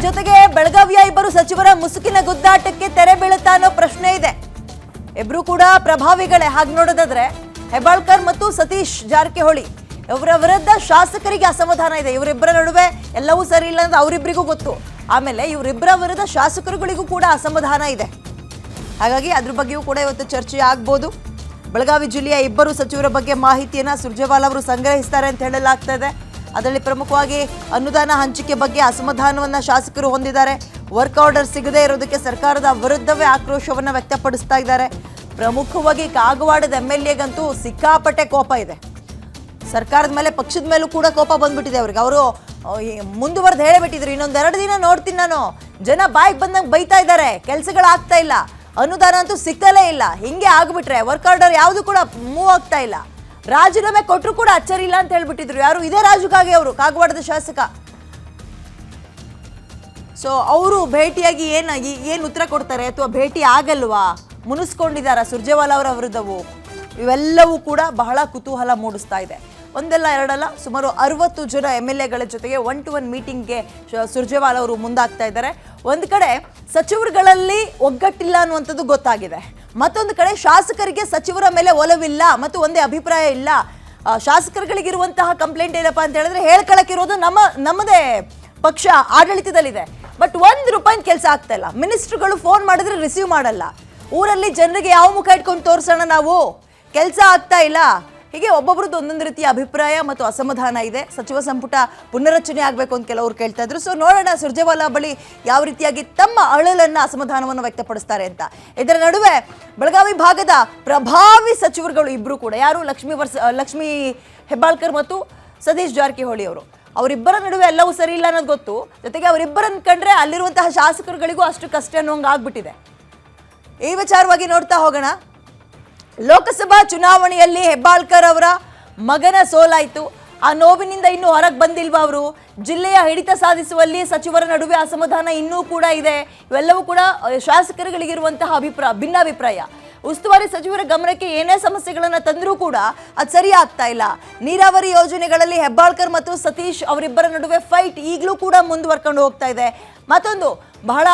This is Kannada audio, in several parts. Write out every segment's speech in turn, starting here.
ಜೊತೆಗೆ ಬೆಳಗಾವಿಯ ಇಬ್ಬರು ಸಚಿವರ ಮುಸುಕಿನ ಗುದ್ದಾಟಕ್ಕೆ ತೆರೆ ಬೀಳುತ್ತಾ ಅನ್ನೋ ಪ್ರಶ್ನೆ ಇದೆ. ಇಬ್ರು ಕೂಡ ಪ್ರಭಾವಿಗಳೇ. ಹಾಗೆ ನೋಡೋದಾದ್ರೆ ಹೆಬ್ಬಾಳ್ಕರ್ ಮತ್ತು ಸತೀಶ್ ಜಾರಕಿಹೊಳಿ ಇವರ ವಿರುದ್ಧ ಶಾಸಕರಿಗೆ ಅಸಮಾಧಾನ ಇದೆ. ಇವರಿಬ್ಬರ ನಡುವೆ ಎಲ್ಲವೂ ಸರಿ ಇಲ್ಲ ಅಂತ ಅವರಿಬ್ಬರಿಗೂ ಗೊತ್ತು. ಆಮೇಲೆ ಇವರಿಬ್ಬರ ವಿರುದ್ಧ ಶಾಸಕರುಗಳಿಗೂ ಕೂಡ ಅಸಮಾಧಾನ ಇದೆ. ಹಾಗಾಗಿ ಅದ್ರ ಬಗ್ಗೆಯೂ ಕೂಡ ಇವತ್ತು ಚರ್ಚೆ ಆಗ್ಬೋದು. ಬೆಳಗಾವಿ ಜಿಲ್ಲೆಯ ಇಬ್ಬರು ಸಚಿವರ ಬಗ್ಗೆ ಮಾಹಿತಿಯನ್ನ ಸುರ್ಜೇವಾಲಾ ಅವರು ಸಂಗ್ರಹಿಸ್ತಾರೆ ಅಂತ ಹೇಳಲಾಗ್ತಾ ಇದೆ. ಅದರಲ್ಲಿ ಪ್ರಮುಖವಾಗಿ ಅನುದಾನ ಹಂಚಿಕೆ ಬಗ್ಗೆ ಅಸಮಾಧಾನವನ್ನ ಶಾಸಕರು ಹೊಂದಿದ್ದಾರೆ. ವರ್ಕ್ ಆರ್ಡರ್ ಸಿಗದೇ ಇರೋದಕ್ಕೆ ಸರ್ಕಾರದ ವಿರುದ್ಧವೇ ಆಕ್ರೋಶವನ್ನ ವ್ಯಕ್ತಪಡಿಸ್ತಾ ಇದ್ದಾರೆ. ಪ್ರಮುಖವಾಗಿ ಕಾಗವಾಡದ MLAಗಂತೂ ಸಿಕ್ಕಾಪಟ್ಟೆ ಕೋಪ ಇದೆ. ಸರ್ಕಾರದ ಮೇಲೆ, ಪಕ್ಷದ ಮೇಲೂ ಕೂಡ ಕೋಪ ಬಂದ್ಬಿಟ್ಟಿದೆ ಅವ್ರಿಗೆ. ಅವರು ಮುಂದುವರೆದು ಹೇಳಿಬಿಟ್ಟಿದ್ರು, ಇನ್ನೊಂದೆರಡು ದಿನ ನೋಡ್ತೀನಿ ನಾನು, ಜನ ಬಾಯಿಗೆ ಬಂದಂಗೆ ಬೈತಾ ಇದ್ದಾರೆ, ಕೆಲಸಗಳಾಗ್ತಾ ಇಲ್ಲ, ಅನುದಾನ ಅಂತೂ ಸಿಕ್ಕಲೇ ಇಲ್ಲ, ಹಿಂಗೆ ಆಗ್ಬಿಟ್ರೆ ವರ್ಕ್ ಆರ್ಡರ್ ಯಾವುದು ಕೂಡ ಮೂವ್ ಆಗ್ತಾ ಇಲ್ಲ, ರಾಜೀನಾಮೆ ಕೊಟ್ಟರು ಕೂಡ ಅಚ್ಚರಿ ಇಲ್ಲ ಅಂತ ಹೇಳ್ಬಿಟ್ಟಿದ್ರು. ಯಾರು? ಇದೇ ರಾಜುಕಾಗೆ ಅವರು, ಕಾಗವಾಡದ ಶಾಸಕ. ಸೊ ಅವರು ಭೇಟಿಯಾಗಿ ಏನು ಉತ್ತರ ಕೊಡ್ತಾರೆ ಅಥವಾ ಭೇಟಿ ಆಗಲ್ವಾ, ಮುನಿಸ್ಕೊಂಡಿದ್ದಾರಾ ಸುರ್ಜೇವಾಲಾ ಅವರ ವಿರುದ್ಧವು, ಇವೆಲ್ಲವೂ ಕೂಡ ಬಹಳ ಕುತೂಹಲ ಮೂಡಿಸ್ತಾ ಇದೆ. ಒಂದಲ್ಲ ಎರಡಲ್ಲ, ಸುಮಾರು 60 ಜನ MLAಗಳ ಜೊತೆಗೆ 1-to-1 ಮೀಟಿಂಗ್ಗೆ ಸುರ್ಜೇವಾಲಾ ಅವರು ಮುಂದಾಗ್ತಾ ಇದ್ದಾರೆ. ಒಂದು ಕಡೆ ಸಚಿವರುಗಳಲ್ಲಿ ಒಗ್ಗಟ್ಟಿಲ್ಲ ಅನ್ನುವಂಥದ್ದು ಗೊತ್ತಾಗಿದೆ. ಮತ್ತೊಂದು ಕಡೆ ಶಾಸಕರಿಗೆ ಸಚಿವರ ಮೇಲೆ ಒಲವಿಲ್ಲ ಮತ್ತು ಒಂದೇ ಅಭಿಪ್ರಾಯ ಇಲ್ಲ. ಶಾಸಕರುಗಳಿಗಿರುವಂತಹ ಕಂಪ್ಲೇಂಟ್ ಏನಪ್ಪಾ ಅಂತ ಹೇಳಿದ್ರೆ, ಹೇಳ್ಕೊಳಕ್ಕಿರೋದು ನಮ್ಮದೇ ಪಕ್ಷ ಆಡಳಿತದಲ್ಲಿದೆ, ಬಟ್ ₹1 ಕೆಲಸ ಆಗ್ತಾ ಇಲ್ಲ. ಮಿನಿಸ್ಟ್ರುಗಳು ಫೋನ್ ಮಾಡಿದ್ರೆ ರಿಸೀವ್ ಮಾಡಲ್ಲ. ಊರಲ್ಲಿ ಜನರಿಗೆ ಯಾವ ಮುಖ ಇಟ್ಕೊಂಡು ತೋರಿಸೋಣ ನಾವು, ಕೆಲಸ ಆಗ್ತಾ ಇಲ್ಲ. ಹೀಗೆ ಒಬ್ಬೊಬ್ರದ್ದು ಒಂದೊಂದು ರೀತಿಯ ಅಭಿಪ್ರಾಯ ಮತ್ತು ಅಸಮಾಧಾನ ಇದೆ. ಸಚಿವ ಸಂಪುಟ ಪುನರಚನೆ ಆಗಬೇಕು ಅಂತ ಕೆಲವರು ಕೇಳ್ತಾ ಇದ್ರು. ಸೊ ನೋಡೋಣ ಸುರ್ಜೇವಾಲಾ ಬಳಿ ಯಾವ ರೀತಿಯಾಗಿ ತಮ್ಮ ಅಳಲನ್ನ, ಅಸಮಾಧಾನವನ್ನು ವ್ಯಕ್ತಪಡಿಸ್ತಾರೆ ಅಂತ. ಇದರ ನಡುವೆ ಬೆಳಗಾವಿ ಭಾಗದ ಪ್ರಭಾವಿ ಸಚಿವರುಗಳು ಇಬ್ರು ಕೂಡ, ಯಾರು? ಲಕ್ಷ್ಮೀ ಹೆಬ್ಬಾಳ್ಕರ್ ಮತ್ತು ಸತೀಶ್ ಜಾರಕಿಹೊಳಿ ಅವರು. ಅವರಿಬ್ಬರ ನಡುವೆ ಎಲ್ಲವೂ ಸರಿ ಇಲ್ಲ ಅನ್ನೋದು ಗೊತ್ತು. ಜೊತೆಗೆ ಅವರಿಬ್ಬರನ್ನು ಕಂಡ್ರೆ ಅಲ್ಲಿರುವಂತಹ ಶಾಸಕರುಗಳಿಗೂ ಅಷ್ಟು ಕಷ್ಟ ಅನ್ನೋಂಗೆ ಆಗ್ಬಿಟ್ಟಿದೆ. ಈ ವಿಚಾರವಾಗಿ ನೋಡ್ತಾ ಹೋಗೋಣ. ಲೋಕಸಭಾ ಚುನಾವಣೆಯಲ್ಲಿ ಹೆಬ್ಬಾಳ್ಕರ್ ಅವರ ಮಗನ ಸೋಲಾಯಿತು. ಆ ನೋವಿನಿಂದ ಇನ್ನೂ ಹೊರಗೆ ಬಂದಿಲ್ವಾ ಅವರು? ಜಿಲ್ಲೆಯ ಹಿಡಿತ ಸಾಧಿಸುವಲ್ಲಿ ಸಚಿವರ ನಡುವೆ ಅಸಮಾಧಾನ ಇನ್ನೂ ಕೂಡ ಇದೆ. ಇವೆಲ್ಲವೂ ಕೂಡ ಶಾಸಕರುಗಳಿಗಿರುವಂತಹ ಭಿನ್ನಾಭಿಪ್ರಾಯ. ಉಸ್ತುವಾರಿ ಸಚಿವರ ಗಮನಕ್ಕೆ ಏನೇ ಸಮಸ್ಯೆಗಳನ್ನು ತಂದರೂ ಕೂಡ ಅದು ಸರಿ ಆಗ್ತಾ ಇಲ್ಲ. ನೀರಾವರಿ ಯೋಜನೆಗಳಲ್ಲಿ ಹೆಬ್ಬಾಳ್ಕರ್ ಮತ್ತು ಸತೀಶ್ ಅವರಿಬ್ಬರ ನಡುವೆ ಫೈಟ್ ಈಗಲೂ ಕೂಡ ಮುಂದುವರ್ಕೊಂಡು ಹೋಗ್ತಾ ಇದೆ. ಮತ್ತೊಂದು ಬಹಳ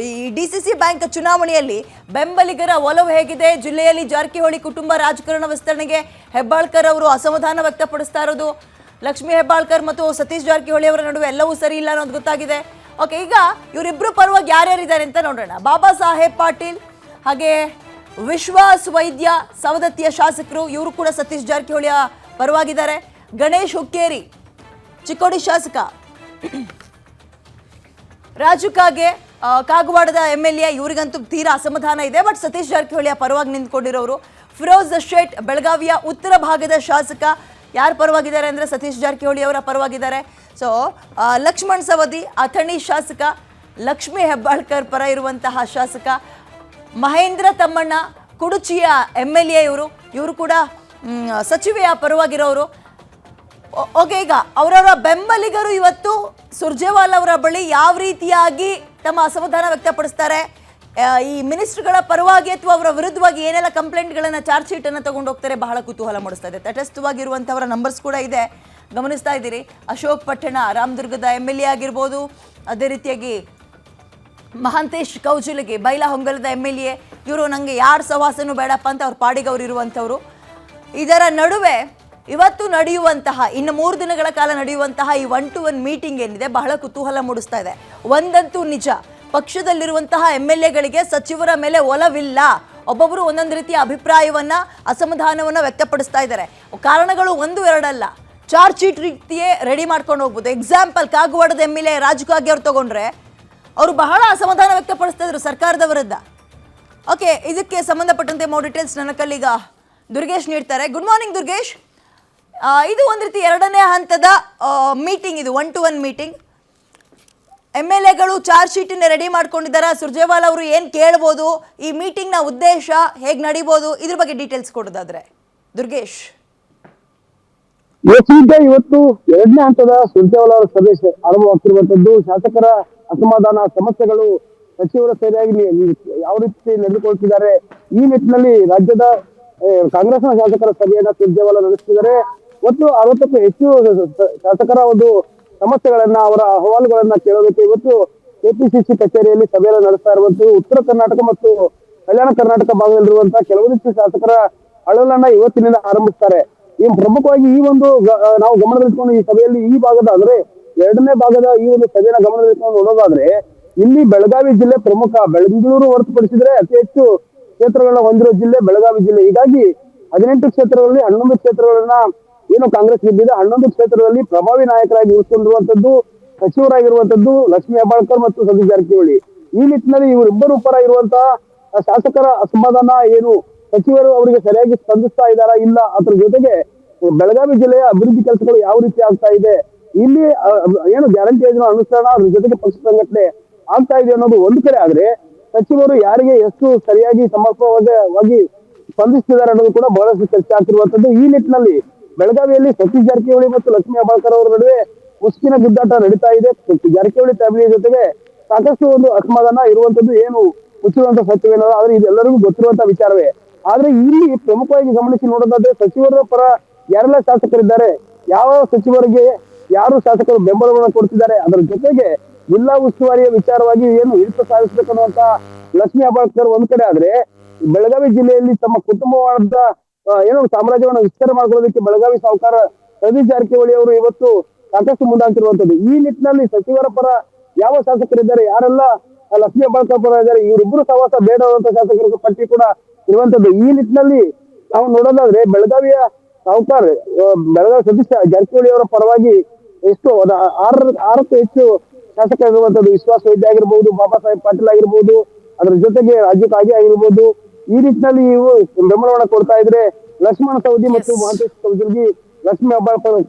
ಈ DCC ಬ್ಯಾಂಕ್ ಚುನಾವಣೆಯಲ್ಲಿ ಬೆಂಬಲಿಗರ ಒಲವು ಹೇಗಿದೆ? ಜಿಲ್ಲೆಯಲ್ಲಿ ಜಾರಕಿಹೊಳಿ ಕುಟುಂಬ ರಾಜಕಾರಣ ವಿಸ್ತರಣೆಗೆ ಹೆಬ್ಬಾಳ್ಕರ್ ಅವರು ಅಸಮಾಧಾನ ವ್ಯಕ್ತಪಡಿಸ್ತಾ ಇರೋದು. ಲಕ್ಷ್ಮೀ ಹೆಬ್ಬಾಳ್ಕರ್ ಮತ್ತು ಸತೀಶ್ ಜಾರಕಿಹೊಳಿ ಅವರ ನಡುವೆ ಎಲ್ಲವೂ ಸರಿ ಇಲ್ಲ ಅನ್ನೋದು ಗೊತ್ತಾಗಿದೆ. ಓಕೆ, ಈಗ ಇವರಿಬ್ಬರು ಪರವಾಗಿ ಯಾರ್ಯಾರಿದ್ದಾರೆ ಅಂತ ನೋಡೋಣ. ಬಾಬಾ ಸಾಹೇಬ್ ಪಾಟೀಲ್, ಹಾಗೆ ವಿಶ್ವಾಸ್ ವೈದ್ಯ ಸವದತ್ತಿಯ ಶಾಸಕರು, ಇವರು ಕೂಡ ಸತೀಶ್ ಜಾರಕಿಹೊಳಿಯ ಪರವಾಗಿದ್ದಾರೆ. ಗಣೇಶ್ ಹುಕ್ಕೇರಿ ಚಿಕ್ಕೋಡಿ ಶಾಸಕ, ರಾಜು ಕಾಗೆ ಕಾಗವಾಡದ MLA, ಇವರಿಗಂತೂ ತೀರಾ ಅಸಮಾಧಾನ ಇದೆ, ಬಟ್ ಸತೀಶ್ ಜಾರಕಿಹೊಳಿಯ ಪರವಾಗಿ ನಿಂತ್ಕೊಂಡಿರೋರು. ಫಿರೋಜ್ ಶೇಟ್ ಬೆಳಗಾವಿಯ ಉತ್ತರ ಭಾಗದ ಶಾಸಕ, ಯಾರು ಪರವಾಗಿದ್ದಾರೆ ಅಂದರೆ ಸತೀಶ್ ಜಾರಕಿಹೊಳಿ ಅವರ ಪರವಾಗಿದ್ದಾರೆ. ಸೊ ಲಕ್ಷ್ಮಣ್ ಸವದಿ ಅಥಣಿ ಶಾಸಕ, ಲಕ್ಷ್ಮೀ ಹೆಬ್ಬಾಳ್ಕರ್ ಪರ ಇರುವಂತಹ ಶಾಸಕ. ಮಹೇಂದ್ರ ತಮ್ಮಣ್ಣ ಕುಡುಚಿಯ MLA, ಇವರು ಕೂಡ ಸಚಿವೆಯ ಪರವಾಗಿರೋರು. ಓಕೆ, ಈಗ ಅವರವರ ಬೆಂಬಲಿಗರು ಇವತ್ತು ಸುರ್ಜೇವಾಲಾ ಅವರ ಬಳಿ ಯಾವ ರೀತಿಯಾಗಿ ತಮ್ಮ ಅಸಮಾಧಾನ ವ್ಯಕ್ತಪಡಿಸ್ತಾರೆ, ಈ ಮಿನಿಸ್ಟ್ರುಗಳ ಪರವಾಗಿ ಅಥವಾ ಅವರ ವಿರುದ್ಧವಾಗಿ ಏನೆಲ್ಲ ಕಂಪ್ಲೇಂಟ್ಗಳನ್ನು, ಚಾರ್ಜ್ ಶೀಟನ್ನು ತಗೊಂಡು ಹೋಗ್ತಾರೆ, ಬಹಳ ಕುತೂಹಲ ಮೂಡಿಸ್ತಾ ಇದೆ. ತಟಸ್ಥವಾಗಿರುವಂಥವರ ನಂಬರ್ಸ್ ಕೂಡ ಇದೆ, ಗಮನಿಸ್ತಾ ಇದ್ದೀರಿ. ಅಶೋಕ್ ಪಟ್ಟಣ ರಾಮದುರ್ಗದ MLA ಆಗಿರ್ಬೋದು, ಅದೇ ರೀತಿಯಾಗಿ ಮಹಾಂತೇಶ್ ಕೌಜಲಗಿ ಬೈಲಹೊಂಗಲದ MLA, ಇವರು ನನಗೆ ಯಾರು ಸಹವಾಸನೂ ಬೇಡಪ್ಪ ಅಂತ ಅವ್ರ ಪಾಡಿಗೆ ಅವರು ಇರುವಂಥವ್ರು. ಇದರ ನಡುವೆ ಇವತ್ತು ನಡೆಯುವಂತಹ, ಇನ್ನು 3 ದಿನಗಳ ಕಾಲ ನಡೆಯುವಂತಹ ಈ 1-to-1 ಮೀಟಿಂಗ್ ಏನಿದೆ, ಬಹಳ ಕುತೂಹಲ ಮೂಡಿಸ್ತಾ ಇದೆ. ಒಂದಂತೂ ನಿಜ, ಪಕ್ಷದಲ್ಲಿರುವಂತಹ MLAಗಳಿಗೆ ಸಚಿವರ ಮೇಲೆ ಒಲವಿಲ್ಲ. ಒಬ್ಬೊಬ್ಬರು ಒಂದೊಂದು ರೀತಿಯ ಅಭಿಪ್ರಾಯವನ್ನ, ಅಸಮಾಧಾನವನ್ನ ವ್ಯಕ್ತಪಡಿಸ್ತಾ ಇದ್ದಾರೆ. ಕಾರಣಗಳು 1-2 ಚಾರ್ಜ್ ಶೀಟ್ ರೀತಿಯೇ ರೆಡಿ ಮಾಡ್ಕೊಂಡು ಹೋಗ್ಬೋದು. ಎಕ್ಸಾಂಪಲ್, ಕಾಗವಾಡದ MLA ರಾಜು ಕಾಗೆ ಅವ್ರು ತಗೊಂಡ್ರೆ, ಅವರು ಬಹಳ ಅಸಮಾಧಾನ ವ್ಯಕ್ತಪಡಿಸ್ತಾ ಇದ್ರು ಸರ್ಕಾರದ ವಿರುದ್ಧ. ಓಕೆ, ಇದಕ್ಕೆ ಸಂಬಂಧಪಟ್ಟಂತೆ ಮೋರ್ ಡೀಟೇಲ್ಸ್ ನನ್ನ ಕಲ್ಲಿಗ ದುರ್ಗೇಶ್ ನೀಡ್ತಾರೆ. Good morning Durgesh. ಇದು ಒಂದು ರೀತಿ 2ನೇ ಹಂತದ ಮೀಟಿಂಗ್, ಇದು 1-to-1 ಮೀಟಿಂಗ್. MLAಗಳು ಚಾರ್ಜ್ ಶೀಟನ್ನು ರೆಡಿ ಮಾಡ್ಕೊಂಡಿದ್ದಾರೆ. ಸುರ್ಜೇವಾಲಾ ಅವರು ಏನು ಕೇಳ್ಬೋದು, ಈ ಮೀಟಿಂಗ್ನ ಉದ್ದೇಶ ಹೇಗೆ ನಡೀಬೋದು, ಇದ್ರ ಬಗ್ಗೆ ಡೀಟೇಲ್ಸ್ ಕೊಡೋದಾದ್ರೆ ದುರ್ಗೇಶ್. ಇವತ್ತು 2ನೇ ಹಂತದ ಸುರ್ಜೇವಾಲಾ ಅವರ ಸಭೆ ಆರಂಭವಾಗ್ತಿರುವಂತದ್ದು. ಶಾಸಕರ ಅಸಮಾಧಾನ, ಸಮಸ್ಯೆಗಳು, ಸಚಿವರ ಸೇರಿಯಾಗಿ ಯಾವ ರೀತಿ ನಡೆದುಕೊಳ್ತಿದ್ದಾರೆ, ಈ ನಿಟ್ಟಿನಲ್ಲಿ ರಾಜ್ಯದ ಕಾಂಗ್ರೆಸ್ನ ಶಾಸಕರ ಸಭೆಯನ್ನ ಸುರ್ಜೇವಾಲಾ ನಡೆಸ್ತಿದ್ದಾರೆ. ಮತ್ತು 60ಕ್ಕೂ ಹೆಚ್ಚು ಶಾಸಕರ ಒಂದು ಸಮಸ್ಯೆಗಳನ್ನ ಅವರ ಅಹವಾಲುಗಳನ್ನ ಕೇಳೋದಕ್ಕೆ ಇವತ್ತು ಕೆಪಿಸಿಸಿ ಕಚೇರಿಯಲ್ಲಿ ಸಭೆಯನ್ನು ನಡೆಸ್ತಾ ಇರುವಂತದ್ದು ಉತ್ತರ ಕರ್ನಾಟಕ ಮತ್ತು ಕಲ್ಯಾಣ ಕರ್ನಾಟಕ ಭಾಗದಲ್ಲಿರುವಂತಹ ಕೆಲವೊಂದಿಷ್ಟು ಶಾಸಕರ ಅಳಲನ್ನ ಇವತ್ತಿನಿಂದ ಆರಂಭಿಸ್ತಾರೆ. ಈ ಪ್ರಮುಖವಾಗಿ ಈ ಒಂದು ನಾವು ಗಮನದಲ್ಲಿಟ್ಕೊಂಡು ಈ ಸಭೆಯಲ್ಲಿ ಈ ಭಾಗದ ಅಂದ್ರೆ ಎರಡನೇ ಭಾಗದ ಈ ಒಂದು ಸಭೆಯನ್ನ ಗಮನದಲ್ಲಿಟ್ಕೊಂಡು ನೋಡೋದಾದ್ರೆ ಇಲ್ಲಿ ಬೆಳಗಾವಿ ಜಿಲ್ಲೆ ಪ್ರಮುಖ. ಬೆಂಗಳೂರು ಹೊರತುಪಡಿಸಿದ್ರೆ ಅತಿ ಹೆಚ್ಚು ಕ್ಷೇತ್ರಗಳನ್ನ ಹೊಂದಿರೋ ಜಿಲ್ಲೆ ಬೆಳಗಾವಿ ಜಿಲ್ಲೆ. ಹೀಗಾಗಿ 18 ಕ್ಷೇತ್ರಗಳಲ್ಲಿ 11 ಕ್ಷೇತ್ರಗಳನ್ನ ಏನು ಕಾಂಗ್ರೆಸ್ ಗೆದ್ದಿದೆ, 11 ಕ್ಷೇತ್ರದಲ್ಲಿ ಪ್ರಭಾವಿ ನಾಯಕರಾಗಿ ಉಳಿಸಿಕೊಂಡಿರುವಂತದ್ದು ಸಚಿವರಾಗಿರುವಂತದ್ದು ಲಕ್ಷ್ಮೀ ಹೆಬ್ಬಾಳ್ಕರ್ ಮತ್ತು ಸತೀಶ್ ಜಾರಕಿಹೊಳಿ. ಈ ನಿಟ್ಟಿನಲ್ಲಿ ಇವರಿಬ್ಬರು ಪರ ಇರುವಂತಹ ಶಾಸಕರ ಅಸಮಾಧಾನ ಏನು, ಸಚಿವರು ಅವರಿಗೆ ಸರಿಯಾಗಿ ಸ್ಪಂದಿಸ್ತಾ ಇದ್ದಾರಾ ಇಲ್ಲ, ಅದ್ರ ಜೊತೆಗೆ ಬೆಳಗಾವಿ ಜಿಲ್ಲೆಯ ಅಭಿವೃದ್ಧಿ ಕೆಲಸಗಳು ಯಾವ ರೀತಿ ಆಗ್ತಾ ಇದೆ, ಇಲ್ಲಿ ಏನು ಗ್ಯಾರಂಟಿ ಯೋಜನೆ ಅನುಷ್ಠಾನ, ಅದ್ರ ಜೊತೆಗೆ ಪಕ್ಷ ಸಂಘಟನೆ ಆಗ್ತಾ ಇದೆ ಅನ್ನೋದು ಒಂದು ಕಡೆ ಆದ್ರೆ, ಸಚಿವರು ಯಾರಿಗೆ ಎಷ್ಟು ಸರಿಯಾಗಿ ಸಮರ್ಪಕವಾಗಿ ಸ್ಪಂದಿಸ್ತಿದ್ದಾರೆ ಅನ್ನೋದು ಕೂಡ ಬಹಳಷ್ಟು ಚರ್ಚೆ ಆಗ್ತಿರುವಂತದ್ದು. ಈ ನಿಟ್ಟಿನಲ್ಲಿ ಬೆಳಗಾವಿಯಲ್ಲಿ ಸತೀಶ್ ಜಾರಕಿಹೊಳಿ ಮತ್ತು ಲಕ್ಷ್ಮೀ ಹೆಬ್ಬಾಳ್ಕರ್ ಅವರ ನಡುವೆ ಮುಷ್ಕಿನ ಗುದ್ದಾಟ ನಡೀತಾ ಇದೆ. ಜಾರಕಿಹೊಳಿ ಫ್ಯಾಮಿಲಿ ಜೊತೆಗೆ ಸಾಕಷ್ಟು ಒಂದು ಅಸಮಾಧಾನ ಇರುವಂತದ್ದು ಏನು ಮುಚ್ಚುವಂತ ಸತ್ಯವೇನೋ, ಆದ್ರೆ ಇದೆಲ್ಲರಿಗೂ ಗೊತ್ತಿರುವಂತಹ ವಿಚಾರವೇ. ಆದ್ರೆ ಇಲ್ಲಿ ಪ್ರಮುಖವಾಗಿ ಗಮನಿಸಿ ನೋಡೋದಾದ್ರೆ ಸಚಿವರ ಪರ ಯಾರೆಲ್ಲ ಶಾಸಕರಿದ್ದಾರೆ, ಯಾವ ಸಚಿವರಿಗೆ ಯಾರು ಶಾಸಕರು ಬೆಂಬಲವನ್ನು ಕೊಡ್ತಿದ್ದಾರೆ, ಅದರ ಜೊತೆಗೆ ಜಿಲ್ಲಾ ಉಸ್ತುವಾರಿಯ ವಿಚಾರವಾಗಿ ಏನು ಹಿಡಿತ ಸಾಧಿಸಬೇಕನ್ನುವಂತ ಲಕ್ಷ್ಮೀ ಹೆಬ್ಬಾಳ್ಕರ್ ಒಂದ್ ಕಡೆ ಆದ್ರೆ, ಬೆಳಗಾವಿ ಜಿಲ್ಲೆಯಲ್ಲಿ ತಮ್ಮ ಕುಟುಂಬವಾದ ಏನೋ ಸಾಮ್ರಾಜ್ಯವನ್ನು ವಿಸ್ತಾರ ಮಾಡ್ಕೊಳ್ಳೋದಕ್ಕೆ ಬೆಳಗಾವಿ ಸಾಹುಕಾರ ಸತೀಶ್ ಜಾರಕಿಹೊಳಿ ಅವರು ಇವತ್ತು ಸಾಕಷ್ಟು ಮುಂದಾಗ್ತಿರುವಂತದ್ದು. ಈ ನಿಟ್ಟಿನಲ್ಲಿ ಸಚಿವರ ಪರ ಯಾವ ಶಾಸಕರಿದ್ದಾರೆ, ಯಾರೆಲ್ಲ ಲಕ್ಷ್ಮೀ ಹೆಬ್ಬಾಳ್ಕರ್ ಪರ ಇದ್ದಾರೆ, ಇವರಿಬ್ಬರು ಸಹವಾಸ ಬೇಡವಾದಂತ ಶಾಸಕರ ಪಟ್ಟಿ ಕೂಡ ಇರುವಂತದ್ದು. ಈ ನಿಟ್ಟಿನಲ್ಲಿ ನಾವು ನೋಡೋದಾದ್ರೆ ಬೆಳಗಾವಿಯ ಸಾಹುಕಾರ ಬೆಳಗಾವಿ ಸತೀಶ್ ಜಾರಕಿಹೊಳಿ ಅವರ ಪರವಾಗಿ ಎಷ್ಟು ಆರಕ್ಕೂ ಹೆಚ್ಚು ಶಾಸಕ ಇರುವಂತದ್ದು. ವಿಶ್ವಾಸ ವೈದ್ಯ ಆಗಿರ್ಬಹುದು, ಬಾಬಾ ಸಾಹೇಬ್ ಪಾಟೀಲ್ ಆಗಿರ್ಬಹುದು, ಅದರ ಜೊತೆಗೆ ರಾಜು ಕಾಗೆ ಆಗಿರ್ಬೋದು. ಈ ನಿಟ್ಟಿನಲ್ಲಿ ಇವು ಬೆಂಬಲವನ್ನು ಕೊಡ್ತಾ ಇದ್ರೆ ಲಕ್ಷ್ಮಣ ಸವದಿ ಮತ್ತು ಮಹಂತೇಶ್ ಕವಜಲ್ಗಿ ಲಕ್ಷ್ಮೀ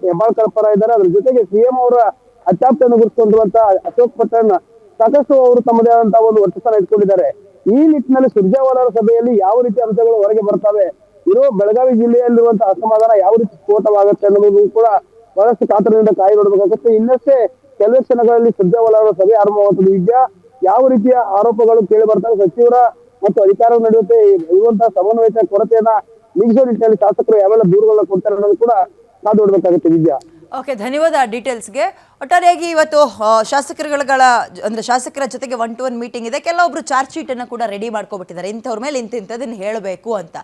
ಹೆಬ್ಬಾಳ್ಕರ್ ಪರ ಇದ್ದಾರೆ. ಅದ್ರ ಜೊತೆಗೆ ಸಿಎಂ ಅವರ ಅತ್ಯಾಪ್ತಿಯನ್ನು ಗುರುತಿಸಿಕೊಂಡಿರುವಂತಹ ಅಶೋಕ್ ಪಟ್ಟಣ್ ಸಾಕಷ್ಟು ಅವರು ತಮ್ಮದೇ ಆದಂತಹ ಒಂದು ವರ್ಚಸ್ಸನ್ನು ಇಟ್ಕೊಂಡಿದ್ದಾರೆ. ಈ ನಿಟ್ಟಿನಲ್ಲಿ ಸುರ್ಜೇವಾಲಾ ಸಭೆಯಲ್ಲಿ ಯಾವ ರೀತಿ ಅಂಶಗಳು ಹೊರಗೆ ಬರ್ತವೆ, ಇರೋ ಬೆಳಗಾವಿ ಜಿಲ್ಲೆಯಲ್ಲಿರುವಂತಹ ಅಸಮಾಧಾನ ಯಾವ ರೀತಿ ಸ್ಫೋಟವಾಗುತ್ತೆ ಅನ್ನೋದು ಕೂಡ ಬಹಳಷ್ಟು ಕಾತರದಿಂದ ಕಾಯಿ ನೋಡಬೇಕಾಗುತ್ತೆ. ಇನ್ನಷ್ಟೇ ಕೆಲವೇ ಕ್ಷಣಗಳಲ್ಲಿ ಸುರ್ಜೇವಾಲಾ ಅವರ ಸಭೆ ಆರಂಭವಾಗುತ್ತದೆ. ಈಗ ಯಾವ ರೀತಿಯ ಆರೋಪಗಳು ಕೇಳಿ ಬರ್ತವೆ, ಸಚಿವರ ಮತ್ತು ಅಧಿಕಾರದ ನಡುವೆ ಇರುವಂತಹ ಸಮನ್ವಯತೆ ಕೊರತೆಯನ್ನ ನೀಗಿಸೋ ನಿಟ್ಟಿನಲ್ಲಿ ಶಾಸಕರು ಯಾವೆಲ್ಲ ದೂರುಗಳನ್ನ ಕೊಡ್ತಾರೆ ಅನ್ನೋದು ಕೂಡ ಕಾದು ನೋಡ್ಬೇಕಾಗುತ್ತೆ. ವಿದ್ಯಾ, ಓಕೆ, ಧನ್ಯವಾದ ಡೀಟೇಲ್ಸ್ಗೆ. ಒಟ್ಟಾರೆಯಾಗಿ ಇವತ್ತು ಶಾಸಕರ ಜೊತೆಗೆ 1-to-1 ಮೀಟಿಂಗ್ ಇದೆ. ಕೆಲವೊಬ್ರು ಚಾರ್ಜ್ ಶೀಟ್ ಅನ್ನು ಕೂಡ ರೆಡಿ ಮಾಡ್ಕೊಬಿಟ್ಟಿದ್ದಾರೆ, ಇಂಥವ್ರ ಮೇಲೆ ಇಂಥದ್ದನ್ನು ಹೇಳಬೇಕು ಅಂತ.